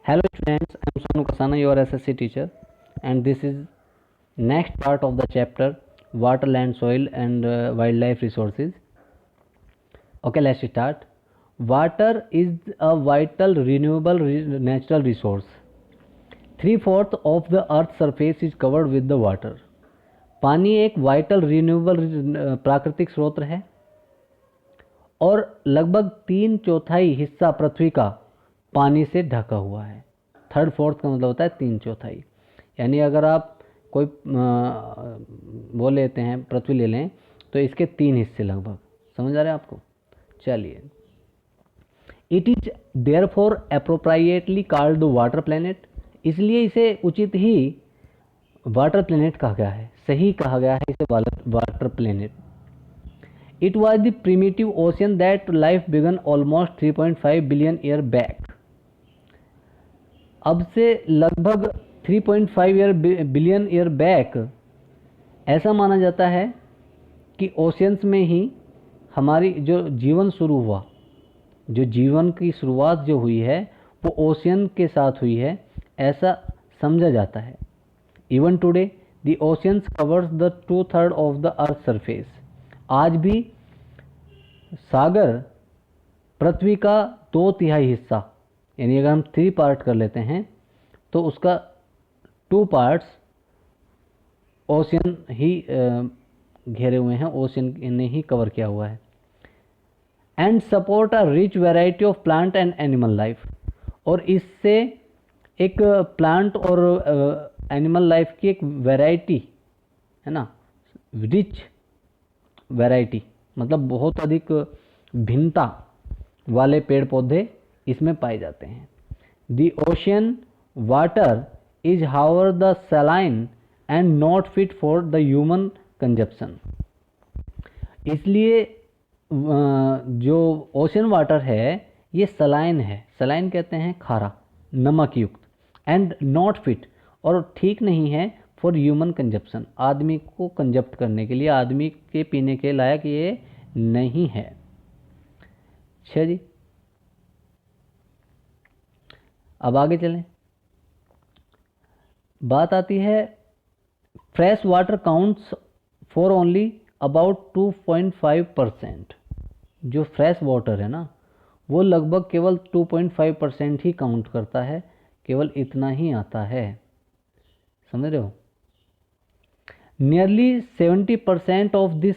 Hello students, I am Sonu Kasana, your SSC teacher, and this is next part of the chapter water, land, soil and wildlife resources. Okay, let's start. Water is a vital renewable natural resource. 3/4 of the earth's surface is covered with the water. पानी एक vital renewable प्राकृतिक स्रोत है और लगभग 3/4 हिस्सा पृथ्वी का पानी से ढका हुआ है। 3/4 का मतलब होता है 3/4। यानी अगर आप कोई वो लेते हैं, पृथ्वी ले लें, तो इसके 3 हिस्से लगभग, समझ आ रहे हैं आपको। चलिए, it is therefore appropriately called the water planet, इसलिए इसे उचित ही वाटर प्लैनेट कहा गया है, सही कहा गया है इसे water planet. It was the primitive ocean that life began almost 3.5 billion year back. अब से लगभग 3.5 बिलियन ईयर बैक ऐसा माना जाता है कि ओशियंस में ही हमारी जो जीवन शुरू हुआ, जो जीवन की शुरुआत जो हुई है वो ओशियन के साथ हुई है, ऐसा समझा जाता है। Even today the oceans covers the 2/3 of the earth surface. आज भी सागर पृथ्वी का 2/3 हिस्सा, यानी अगर हम 3 पार्ट कर लेते हैं तो उसका 2 पार्ट्स ओशियन ही घेरे हुए हैं, ओशियन ने ही कवर किया हुआ है। And support a rich variety of plant and animal life, और इससे एक प्लांट और एनिमल लाइफ की एक वैरायटी है ना, रिच वैरायटी मतलब बहुत अधिक भिन्नता वाले पेड़ पौधे इसमें पाए जाते हैं। The ocean water is हाउर the saline and not fit for the human consumption. इसलिए जो ओशियन वाटर है ये सलाइन है, सलाइन कहते हैं खारा, नमक युक्त, एंड नॉट फिट और ठीक नहीं है फॉर ह्यूमन कंजप्शन, आदमी को कंजप्ट करने के लिए, आदमी के पीने के लायक ये नहीं है। अच्छा जी, अब आगे चलें। बात आती है fresh water counts for only about 2.5%। जो फ्रेश वाटर है ना वो लगभग केवल 2.5% ही काउंट करता है, केवल इतना ही आता है, समझ रहे हो। Nearly 70% of this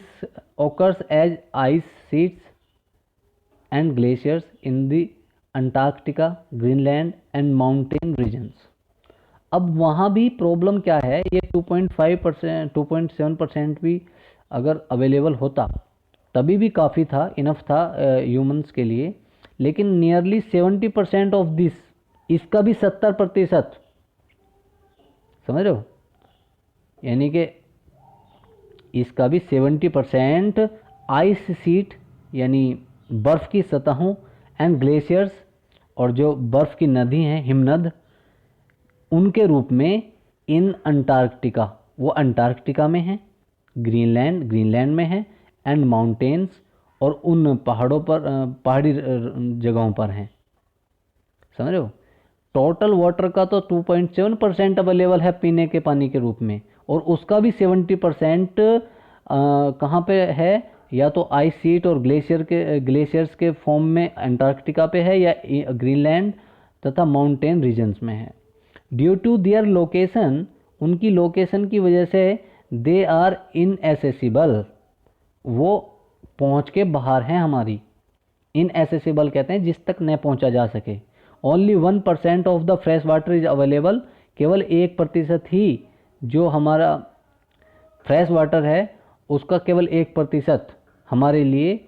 occurs as ice sheets and glaciers in the Antarctica, Greenland and mountain regions. अब वहाँ भी प्रॉब्लम क्या है, ये 2.5%, 2.7% भी अगर अवेलेबल होता तभी भी काफ़ी था, इनफ था ह्यूमंस के लिए, लेकिन नियरली 70% ऑफ दिस, इसका भी 70%, समझ रहे हो, यानी कि इसका भी 70% आइस शीट यानी बर्फ़ की सतहों एंड ग्लेशियर्स और जो बर्फ़ की नदी हैं, हिमनद, उनके रूप में इन अंटार्कटिका, वो अंटार्कटिका में है, ग्रीनलैंड में है, एंड माउंटेन्स और उन पहाड़ों पर, पहाड़ी जगहों पर हैं, समझ रहे हो। टोटल वाटर का तो 2.7% अवेलेबल है पीने के पानी के रूप में, और उसका भी 70% कहाँ पे है, या तो आइस शीट और ग्लेशियर्स के फॉर्म में अंटार्कटिका पे है, या ग्रीनलैंड तथा माउंटेन रीजन्स में है। ड्यू टू देयर लोकेशन, उनकी लोकेशन की वजह से दे आर इनएसेसिबल, वो पहुँच के बाहर हैं हमारी। इनएसेसिबल कहते हैं जिस तक न पहुँचा जा सके। Only 1% of the fresh water is available, केवल 1% ही जो हमारा फ्रेश वाटर है उसका केवल 1% हमारे लिए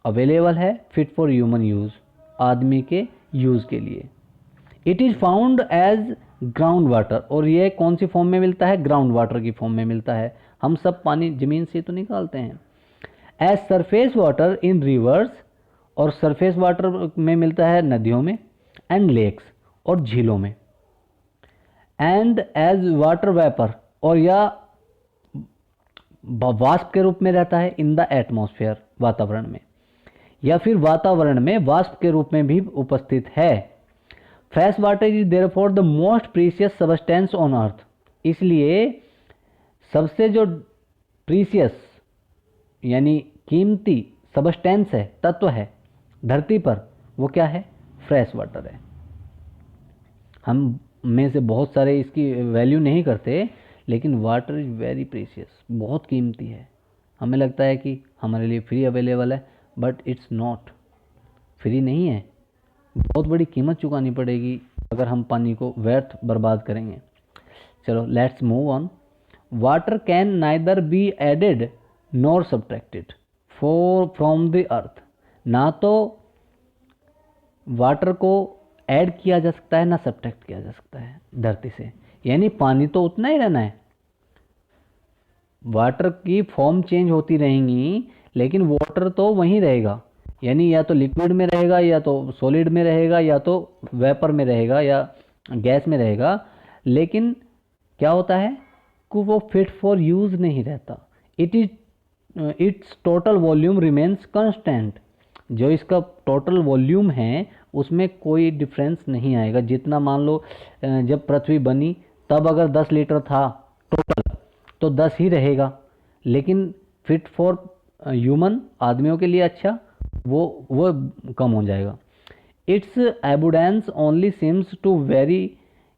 अवेलेबल है, फिट फॉर ह्यूमन यूज़, आदमी के यूज़ के लिए। It is found as ground water, और ये कौन सी फॉर्म में मिलता है, ग्राउंड वाटर की फॉर्म में मिलता है। हम सब पानी ज़मीन से तो निकालते हैं। As surface water in rivers, और सरफेस वाटर में मिलता है नदियों में, एंड लेक्स और झीलों में। एंड एज वाटर वेपर, और या वाष्प के रूप में रहता है इन द एटमॉस्फेयर, वातावरण में, या फिर वातावरण में वाष्प के रूप में भी उपस्थित है। Fresh water is therefore the most precious substance on earth. इसलिए सबसे जो प्रीशियस यानी कीमती सब्सटेंस है, तत्व है धरती पर, वो क्या है? फ्रेश वाटर है। हम में से बहुत सारे इसकी वैल्यू नहीं करते, लेकिन वाटर इज़ वेरी प्रीशियस, बहुत कीमती है। हमें लगता है कि हमारे लिए फ्री अवेलेबल है, बट इट्स नॉट, फ्री नहीं है। बहुत बड़ी कीमत चुकानी पड़ेगी अगर हम पानी को व्यर्थ बर्बाद करेंगे। चलो let's move on. Water can neither be added nor subtracted from the earth. ना तो वाटर को ऐड किया जा सकता है, ना सब्ट्रैक्ट किया जा सकता है धरती से। यानी पानी तो उतना ही रहना है, वाटर की फॉर्म चेंज होती रहेंगी, लेकिन वाटर तो वहीं रहेगा। यानी या तो लिक्विड में रहेगा, या तो सॉलिड में रहेगा, या तो वेपर में रहेगा, या गैस में रहेगा। लेकिन क्या होता है कि वो फिट फॉर यूज़ नहीं रहता। It's total volume remains constant. जो इसका टोटल वॉल्यूम है उसमें कोई डिफरेंस नहीं आएगा। जितना मान लो जब पृथ्वी बनी तब अगर 10 लीटर था टोटल, तो 10 ही रहेगा। लेकिन फिट फॉर ह्यूमन, आदमियों के लिए अच्छा, वो कम हो जाएगा। Its abundance only seems to vary.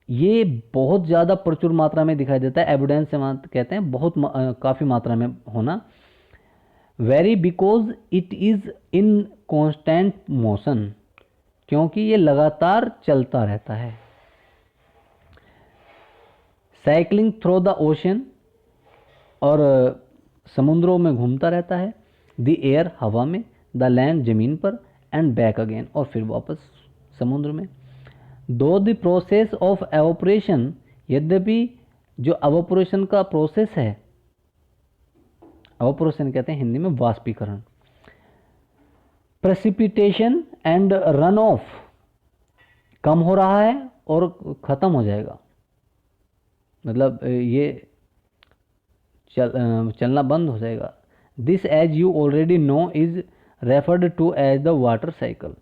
ये बहुत ज़्यादा प्रचुर मात्रा में दिखाई देता है। एबुडेंस से कहते हैं बहुत काफ़ी मात्रा में होना। Very because it is in constant motion, क्योंकि ये लगातार चलता रहता है। साइकिलिंग थ्रू द ओशन, और समुद्रों में घूमता रहता है। द एयर, हवा में। द लैंड, जमीन पर। एंड बैक अगेन, और फिर वापस समुद्र में। दो द प्रोसेस ऑफ एवोपरेशन, यद्यपि जो एवोपरेशन का प्रोसेस है, एवोपरेशन कहते हैं हिंदी में वाष्पीकरण, प्रेसिपिटेशन एंड रन ऑफ, कम हो रहा है और ख़त्म हो जाएगा। मतलब ये चलना बंद हो जाएगा। This as you already know is referred to as the water cycle,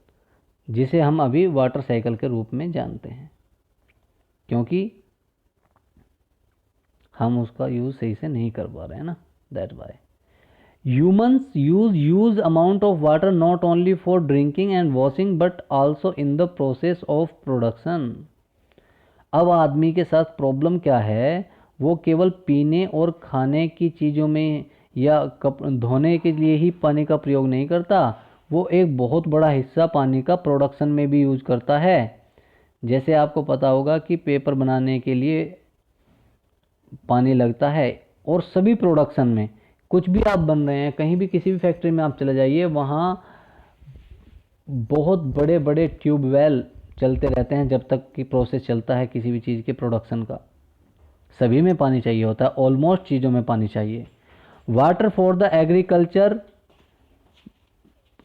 जिसे हम अभी वाटर साइकिल के रूप में जानते हैं, क्योंकि हम उसका यूज़ सही से नहीं कर पा रहे हैं ना, that why. Humans use huge amount of water not only for drinking and washing but also in the process of production। अब आदमी के साथ प्रॉब्लम क्या है, वो केवल पीने और खाने की चीज़ों में या धोने के लिए ही पानी का प्रयोग नहीं करता, वो एक बहुत बड़ा हिस्सा पानी का प्रोडक्शन में भी यूज करता है। जैसे आपको पता होगा कि पेपर बनाने के लिए पानी लगता है, और सभी प्रोडक्शन में, कुछ भी आप बन रहे हैं, कहीं भी किसी भी फैक्ट्री में आप चले जाइए, वहाँ बहुत बड़े बड़े ट्यूबवेल चलते रहते हैं जब तक कि प्रोसेस चलता है किसी भी चीज़ के प्रोडक्शन का। सभी में पानी चाहिए होता है, ऑलमोस्ट चीज़ों में पानी चाहिए। वाटर फॉर द एग्रीकल्चर,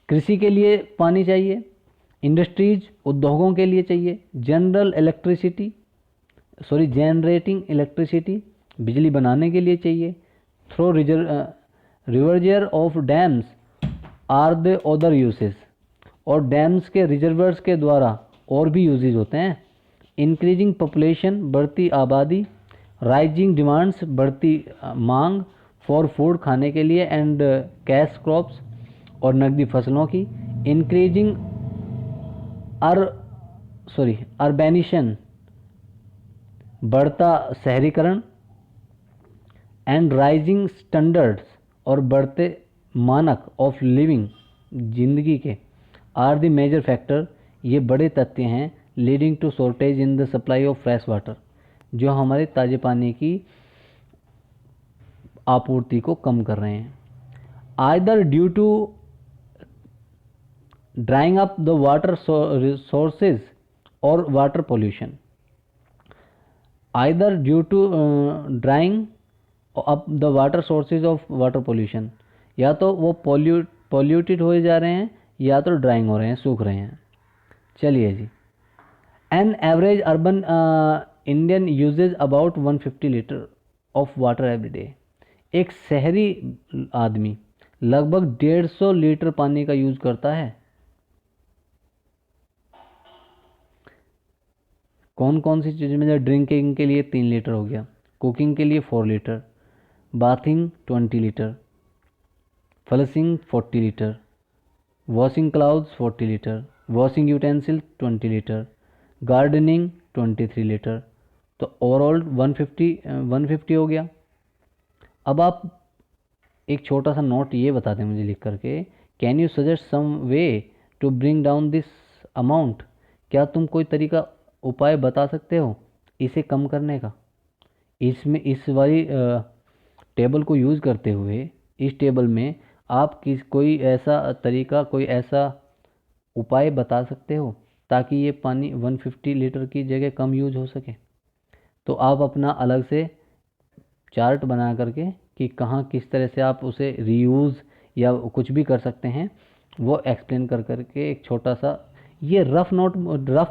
कृषि के लिए पानी चाहिए। इंडस्ट्रीज, उद्योगों के लिए चाहिए। जनरेटिंग इलेक्ट्रिसिटी, बिजली बनाने के लिए चाहिए। Through reservoir of dams are the other uses, और डैम्स के रिजर्वर्स के द्वारा और भी यूजेज होते हैं। इंक्रीजिंग पॉपुलेशन, बढ़ती आबादी। राइजिंग डिमांड्स, बढ़ती मांग। फॉर फूड, खाने के लिए। एंड कैश क्रॉप्स, और नकदी फसलों की। इंक्रीजिंग अर्बेनिशन, बढ़ता शहरीकरण। एंड राइजिंग स्टैंडर्ड्स, और बढ़ते मानक ऑफ लिविंग, जिंदगी के। आर द मेजर फैक्टर, ये बड़े तथ्य हैं। Leading to shortage in the supply of fresh water, जो हमारे ताजे पानी की आपूर्ति को कम कर रहे हैं। Either due to drying up the water sources और water pollution. Either due to drying up the water sources of water pollution, या तो वो पोल्यूटेड हो जा रहे हैं, या तो ड्राइंग हो रहे हैं, सूख रहे हैं। चलिए जी। An average urban Indian uses about 150 litre of water every day. एक शहरी आदमी लगभग 150 लीटर पानी का यूज करता है। कौन कौन सी चीज़ में, जैसे ड्रिंकिंग के लिए 3 लीटर हो गया, कुकिंग के लिए 4 litre, bathing 20 litre, flushing 40 litre, washing clouds 40 litre, washing utensil 20 litre, gardening 23 litre. तो ओवरऑल 150 हो गया। अब आप एक छोटा सा नोट ये बता दें मुझे लिख करके, can you suggest some way to bring down this amount, क्या तुम कोई तरीका उपाय बता सकते हो इसे कम करने का। इसमें इस वाली टेबल को यूज़ करते हुए इस टेबल में आप कोई ऐसा तरीका, कोई ऐसा उपाय बता सकते हो ताकि ये पानी 150 लीटर की जगह कम यूज हो सके। तो आप अपना अलग से चार्ट बना करके कि कहाँ किस तरह से आप उसे रीयूज़ या कुछ भी कर सकते हैं, वो एक्सप्लेन कर करके एक छोटा सा, ये रफ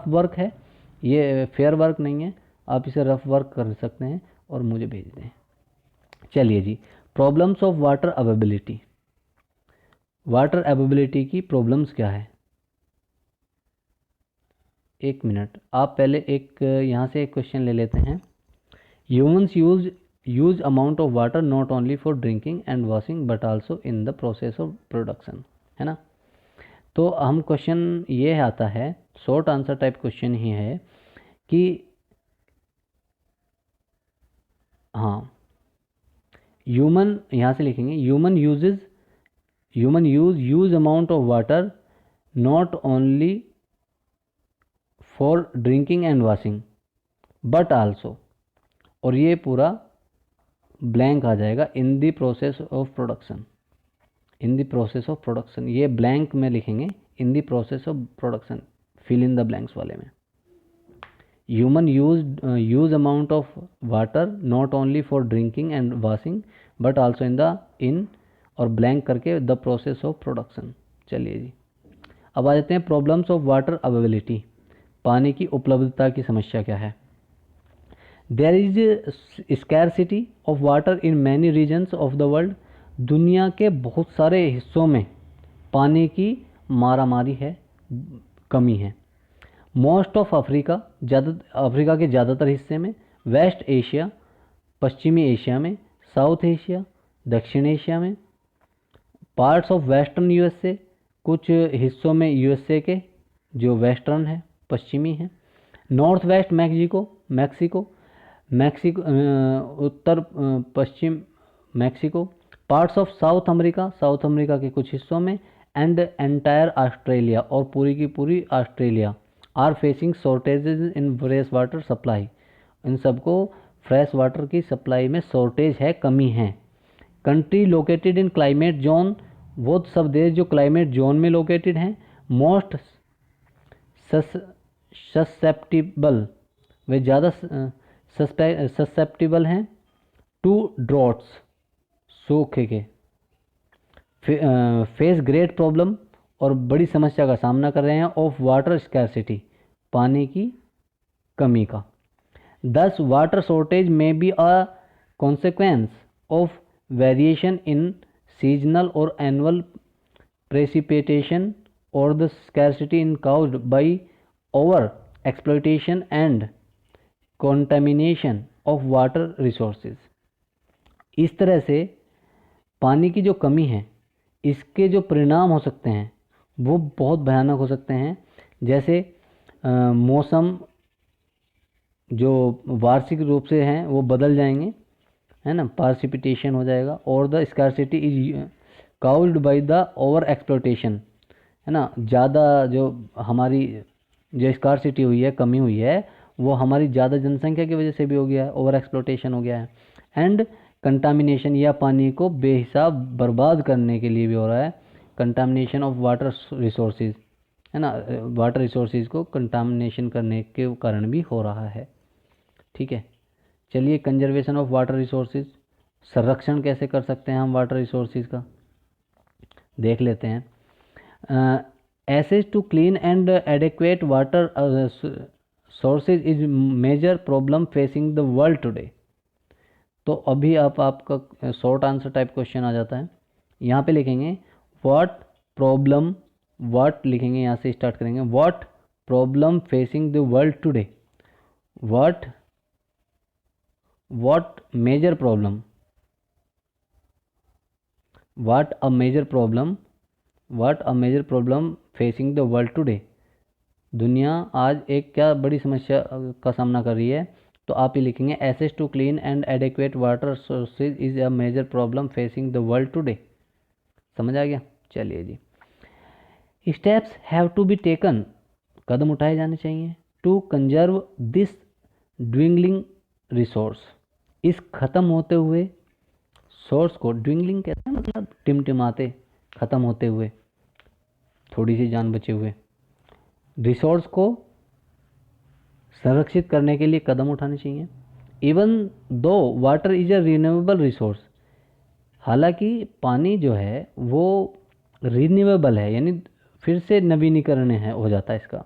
वर्क है, ये फेयर वर्क नहीं है, आप इसे रफ वर्क कर सकते हैं और मुझे भेज दें। चलिए जी, problems of water availability. Water availability की प्रॉब्लम्स क्या है। एक मिनट, आप पहले एक यहाँ से एक क्वेश्चन ले लेते हैं। Humans use amount of water not only for drinking and washing but also in the process of production, है ना। तो हम क्वेश्चन ये आता है, शॉर्ट आंसर टाइप क्वेश्चन ही है कि हाँ, ह्यूमन, यहाँ से लिखेंगे human use amount of water not only for drinking and washing but also, और ये पूरा ब्लैंक आ जाएगा इन the process of production. In the process of production, ये ब्लैंक में लिखेंगे in the process of production, fill in the blanks वाले में। Human use amount of water not only for drinking and washing but also in और blank करके the process of production. चलिए जी, अब आ जाते हैं प्रॉब्लम्स ऑफ वाटर अवेबिलिटी। पानी की उपलब्धता की समस्या क्या है। There is scarcity of water in many regions of the world. दुनिया के बहुत सारे हिस्सों में पानी की मारामारी है, कमी है। मोस्ट ऑफ अफ्रीका के ज़्यादातर हिस्से में, वेस्ट एशिया पश्चिमी एशिया में, साउथ एशिया दक्षिण एशिया में, पार्ट्स ऑफ वेस्टर्न यूएसए कुछ हिस्सों में यूएसए के जो वेस्टर्न है, पश्चिमी है, north west Mexico Uttar Paschim Mexico, parts of south America के कुछ हिस्सों में, एंड एंटायर ऑस्ट्रेलिया और पूरी की पूरी Australia are facing shortages in fresh water supply. इन सबको फ्रेश वाटर की सप्लाई में शॉर्टेज है, कमी है। Country located in climate zone, वो सब देश जो क्लाइमेट जोन में लोकेटेड हैं। मोस्ट ससेप्टिबल, वे ज़्यादा ससेप्टिबल हैं टू ड्रॉट्स, सूखे के। फेस ग्रेट प्रॉब्लम, और बड़ी समस्या का सामना कर रहे हैं, ऑफ वाटर स्कैरसिटी, पानी की कमी का। दस वाटर शॉर्टेज में be a consequence of variation in seasonal और एनुअल प्रेसिपिटेशन और the scarcity in caused by over exploitation and contamination of water resources. इस तरह से पानी की जो कमी है, इसके जो परिणाम हो सकते हैं वो बहुत भयानक हो सकते हैं। जैसे मौसम जो वार्षिक रूप से हैं वो बदल जाएंगे, है ना, पार्सिपिटेशन हो जाएगा, और the scarcity is caused by the over exploitation, है ना, ज़्यादा जो हमारी जो स्कार्सिटी हुई है, कमी हुई है, वो हमारी ज़्यादा जनसंख्या की वजह से भी हो गया है, ओवर एक्सप्लोटेशन हो गया है। एंड कंटामिनेशन, या पानी को बेहिसाब बर्बाद करने के लिए भी हो रहा है, कंटामिनेशन ऑफ वाटर रिसोर्सेज, है ना, वाटर रिसोर्सेज को कंटामिनेशन करने के कारण भी हो रहा है। ठीक है, चलिए कंजर्वेशन ऑफ वाटर रिसोर्सेज, संरक्षण कैसे कर सकते हैं हम वाटर रिसोर्सेज का, देख लेते हैं। Access to clean and adequate water sources is major problem facing the world today. तो अभी आपका शॉर्ट आंसर टाइप क्वेश्चन आ जाता है। यहाँ पे लिखेंगे व्हाट लिखेंगे, यहाँ से स्टार्ट करेंगे, what problem facing the world today, what major problem, what a major problem facing the world today, दुनिया आज एक क्या बड़ी समस्या का सामना कर रही है। तो आप ये लिखेंगे access to clean and adequate water sources is a major problem facing the world today. समझ आ गया? चलिए जी, steps have to be taken, कदम उठाए जाने चाहिए, to conserve this dwindling resource, इस ख़त्म होते हुए सोर्स को, ड्विंगलिंग कहते हैं मतलब टिमटिमाते, ख़त्म होते हुए, थोड़ी सी जान बचे हुए रिसोर्स को संरक्षित करने के लिए कदम उठाने चाहिए। Even though water is a renewable resource, हालांकि पानी जो है वो रिन्यूएबल है, यानी फिर से नवीनीकरण है हो जाता है इसका।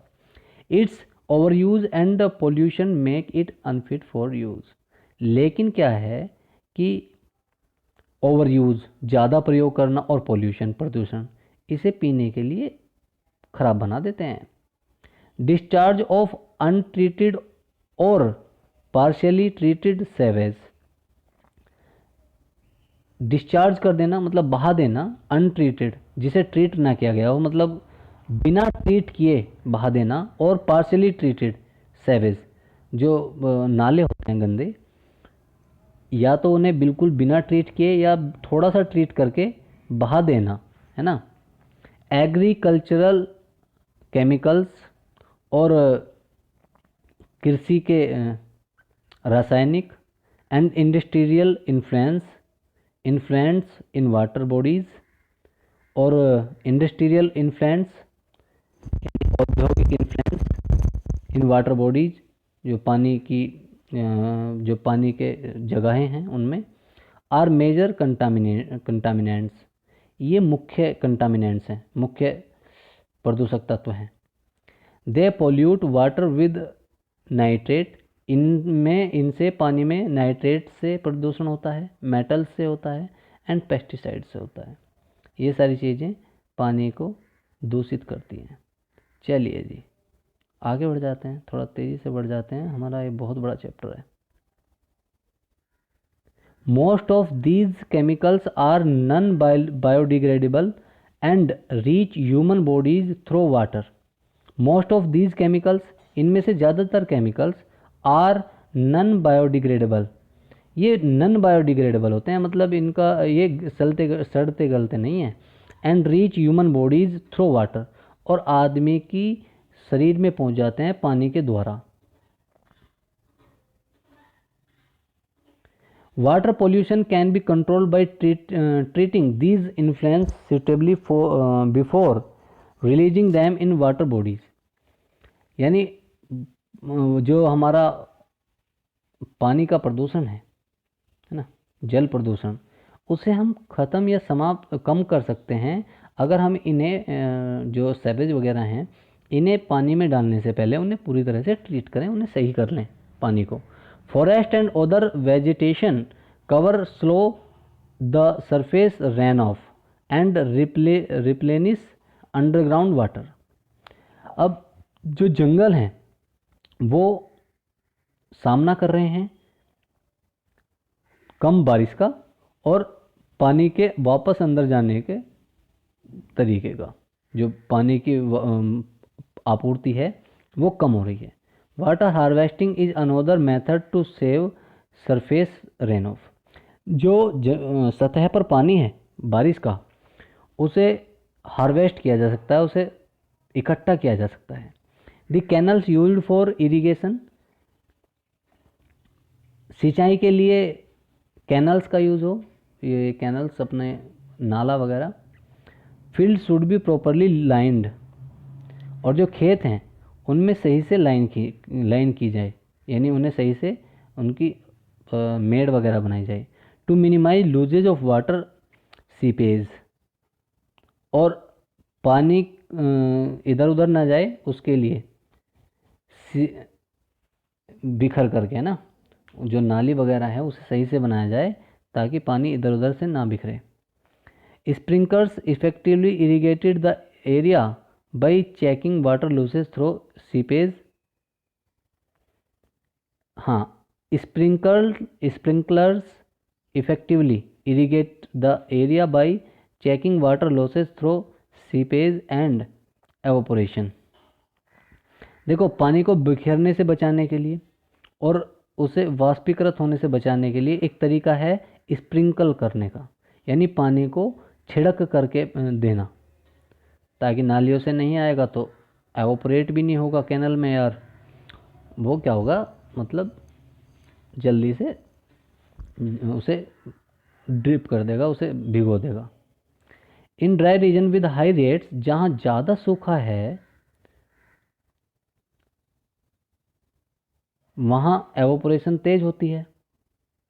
It's over use and pollution make it unfit for use, लेकिन क्या है कि ओवर यूज, ज़्यादा प्रयोग करना, और पोल्यूशन, प्रदूषण, इसे पीने के लिए खराब बना देते हैं। डिस्चार्ज ऑफ अनट्रीटेड और पार्शियली ट्रीटेड सेवेज, डिस्चार्ज कर देना मतलब बहा देना, अनट्रीटेड जिसे ट्रीट ना किया गया हो, मतलब बिना ट्रीट किए बहा देना, और पार्शियली ट्रीटेड सेवेज, जो नाले होते हैं गंदे, या तो उन्हें बिल्कुल बिना ट्रीट किए या थोड़ा सा ट्रीट करके बहा देना, है ना। एग्रीकल्चरल केमिकल्स और कृषि के रासायनिक and industrial influence in water bodies, और इंडस्ट्रियल इन्फ्लुएंस, औद्योगिक इन्फ्लुएंस इन वाटर बॉडीज़, जो पानी की जो पानी के जगहें हैं उनमें, आर मेजर कंटामिनेंट्स, ये मुख्य कंटामिनेंट्स हैं, मुख्य प्रदूषक तत्व हैं। दे पोल्यूट वाटर विद नाइट्रेट, इनमें, इनसे पानी में नाइट्रेट से प्रदूषण होता है, मेटल से होता है, एंड पेस्टिसाइड से होता है। ये सारी चीज़ें पानी को दूषित करती हैं। चलिए जी, आगे बढ़ जाते हैं, थोड़ा तेज़ी से बढ़ जाते हैं, हमारा ये बहुत बड़ा चैप्टर है। Most of these chemicals are non biodegradable and reach human bodies through water. Most of these chemicals, इनमें से ज़्यादातर केमिकल्स, आर नॉन बायोडिग्रेडेबल, ये नॉन बायोडिग्रेडेबल होते हैं, मतलब इनका ये सड़ते गलते नहीं हैं। And reach human bodies through water, और आदमी की शरीर में पहुंच जाते हैं पानी के द्वारा। Water pollution can be controlled by treating these influence suitably before releasing them in water bodies, यानी जो हमारा पानी का प्रदूषण है ना, जल प्रदूषण, उसे हम ख़त्म या समाप्त कम कर सकते हैं अगर हम इन्हें जो सेवेज वगैरह हैं, इन्हें पानी में डालने से पहले उन्हें पूरी तरह से ट्रीट करें, उन्हें सही कर लें पानी को। Forest and other vegetation cover slow the surface run off and replenish underground water. अब जो जंगल हैं वो सामना कर रहे हैं कम बारिश का और पानी के वापस अंदर जाने के तरीके का, जो पानी की आपूर्ति है वो कम हो रही है। Water harvesting is another method to save surface rain off, जो सतह पर पानी है बारिश का, उसे हार्वेस्ट किया जा सकता है, उसे इकट्ठा किया जा सकता है। The canals used for irrigation, सिंचाई के लिए कैनल्स का यूज़ हो, ये कैनल्स अपने नाला वगैरह। Field should be properly lined, और जो खेत हैं उनमें सही से लाइन की जाए, यानी उन्हें सही से उनकी मेड़ वगैरह बनाई जाए। To minimise losses of water seepage, और पानी इधर उधर ना जाए उसके लिए बिखर करके ना, जो नाली वगैरह है उसे सही से बनाया जाए ताकि पानी इधर उधर से ना बिखरे। Sprinklers effectively irrigated the area by checking water loses through seepage हाँ, sprinklers effectively irrigate the area by checking water losses through seepage and evaporation. देखो, पानी को बिखरने से बचाने के लिए और उसे वाष्पीकृत होने से बचाने के लिए एक तरीका है स्प्रिंकल करने का, यानी पानी को छिड़क करके देना, ताकि नालियों से नहीं आएगा तो एवोपरेट भी नहीं होगा कैनल में यार, वो क्या होगा, मतलब जल्दी से उसे ड्रिप कर देगा, उसे भिगो देगा। In dry region with high rates, जहाँ ज़्यादा सूखा है वहाँ एवोपोरेशन तेज होती है,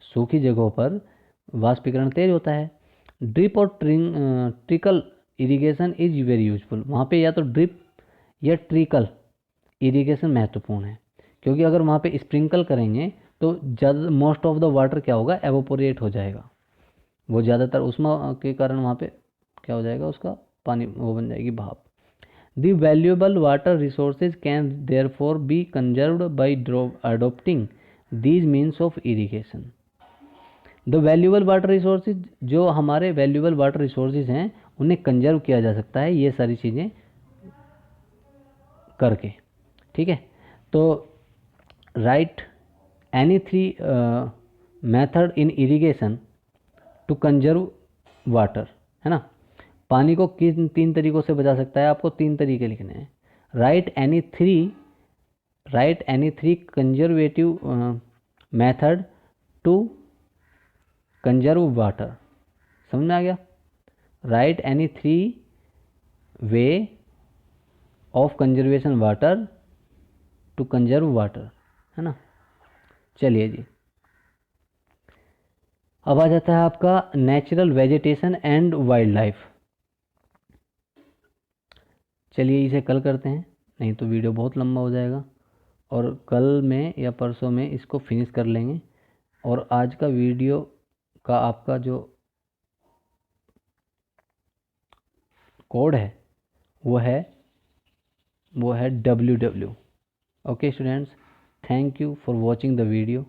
सूखी जगहों पर वाष्पीकरण तेज होता है। ड्रिप और trickle irrigation is very useful, वहाँ पे या तो ड्रिप या ट्रिकल इरिगेशन महत्वपूर्ण है, क्योंकि अगर वहाँ पे स्प्रिंकल करेंगे तो ज़्यादा मोस्ट ऑफ द वाटर क्या होगा, एवोपोरेट हो जाएगा, वो ज़्यादातर उष्मा के कारण वहाँ पे क्या हो जाएगा, उसका पानी वो बन जाएगी भाप। The valuable water resources can therefore be conserved by adopting these means of irrigation. The valuable water resources, जो हमारे valuable water resources हैं उन्हें कंजर्व किया जा सकता है ये सारी चीज़ें करके, ठीक है। तो write any three method in irrigation to conserve water, है ना। पानी को किन 3 तरीकों से बचा सकता है, आपको 3 तरीके लिखने हैं। Write any three conservative method to conserve water, समझ में आ गया। Write any 3 way of conservation water to conserve water, है ना। चलिए जी, अब आ जाता है आपका natural vegetation and wild life. चलिए इसे कल करते हैं, नहीं तो वीडियो बहुत लंबा हो जाएगा, और कल में या परसों में इसको फिनिश कर लेंगे। और आज का वीडियो का आपका जो कोड है वो है WW। Okay students, thank you for watching the video.